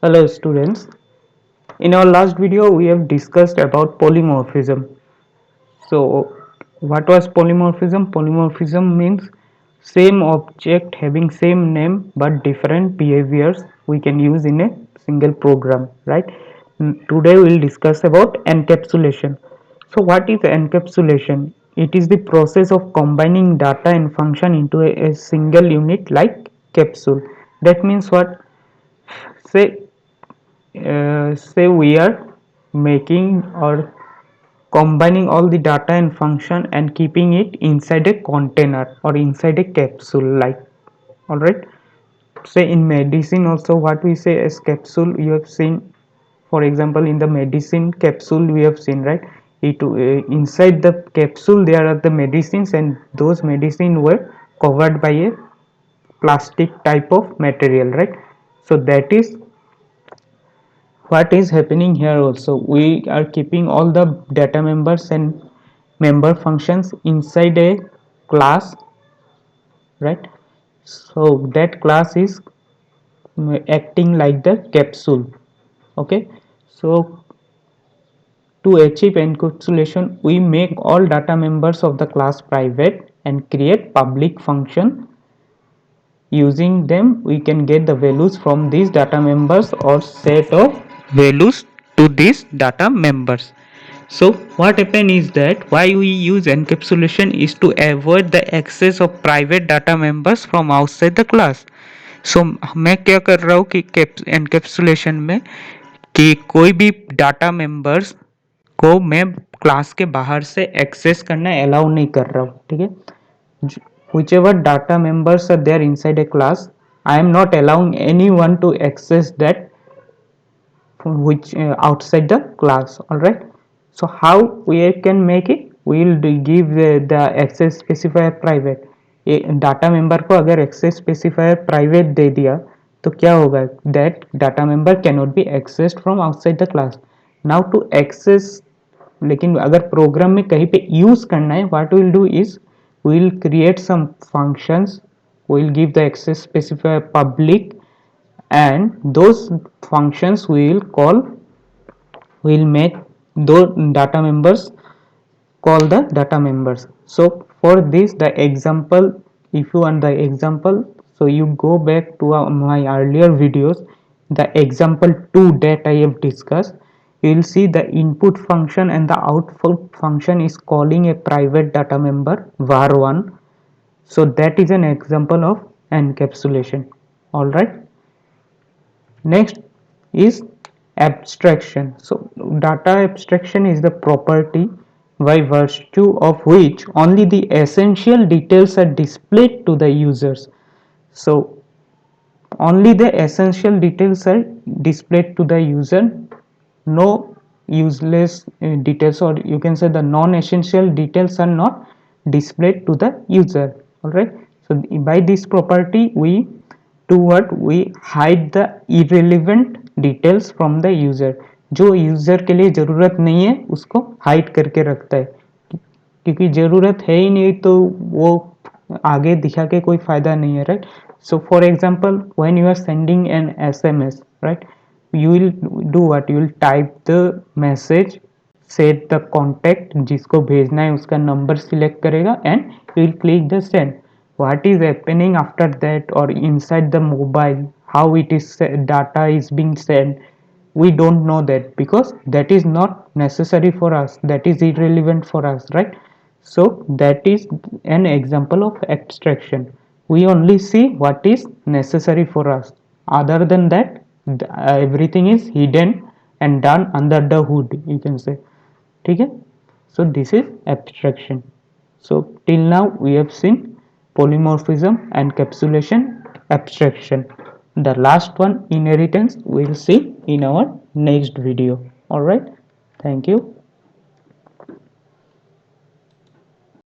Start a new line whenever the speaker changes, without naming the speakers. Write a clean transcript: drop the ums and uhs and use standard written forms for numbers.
Hello students. In our last video we have discussed about polymorphism. So what was polymorphism? Polymorphism means same object having same name but different behaviors we can use in a single program, right? Today we will discuss about encapsulation. So what is encapsulation? It is the process of combining data and function into a single unit like capsule. That means what? Say we are making or combining all the data and function and keeping it inside a container or inside a capsule, like, all right. Say in medicine also, what we say as capsule, you have seen. For example, in the medicine capsule we have seen, right? Inside the capsule there are the medicines, and those medicine were covered by a plastic type of material, right? So that is what is happening here. Also, we are keeping all the data members and member functions inside a class, right? So that class is acting like the capsule. Okay, so to achieve encapsulation we make all data members of the class private and create public function. Using them we can get the values from these data members or set of values to these data members. So what happen is that why we use encapsulation is to avoid the access of private data members from outside the class. So मैं क्या कर रहा हूँ कि encapsulation में कि कोई भी डाटा मेंबर्स को मैं क्लास के बाहर से एक्सेस करना अलाउ नहीं कर रहा हूँ, ठीक है? Whichever data members are there inside a class, I am not allowing anyone to access that which outside the class. All right, so how we can make it? We will give the access specifier private. Data member को अगर access specifier private दे दिया तो क्या होगा? That data member can not be accessed from outside the class. Now to access, लेकिन अगर program में कहीं पे यूज करना है, what will do is we will create some functions. We will give the access specifier public, and those functions we will call, we will make those data members call the data members. So for this, the example, if you want the example, so you go back to my earlier videos, the example 2 that I have discussed. You will see the input function and the output function is calling a private data member var1. So that is an example of encapsulation. All right, next is abstraction. So data abstraction is the property by virtue of which only the essential details are displayed to the users. So only the essential details are displayed to the user. No useless details, or you can say the non-essential details, are not displayed to the user. All right, so by this property we do what? We hide the irrelevant details from the user. जो user के लिए जरूरत नहीं है उसको hide करके रखता है, क्योंकि ज़रूरत है ही नहीं तो वो आगे दिखा के कोई फायदा नहीं है, right? So for example, when you are sending an SMS, right, you will do what? You will type the message, set the contact जिसको भेजना है उसका नंबर सिलेक्ट करेगा, and you will click the send. What is happening after that or inside the mobile, how it is data is being sent, we don't know that, because that is not necessary for us, that is irrelevant for us, right? So that is an example of abstraction. We only see what is necessary for us. Other than that, everything is hidden and done under the hood, you can say. Okay, so this is abstraction. So till now we have seen polymorphism, encapsulation, abstraction. The last one, inheritance, we will see in our next video. All right, thank you.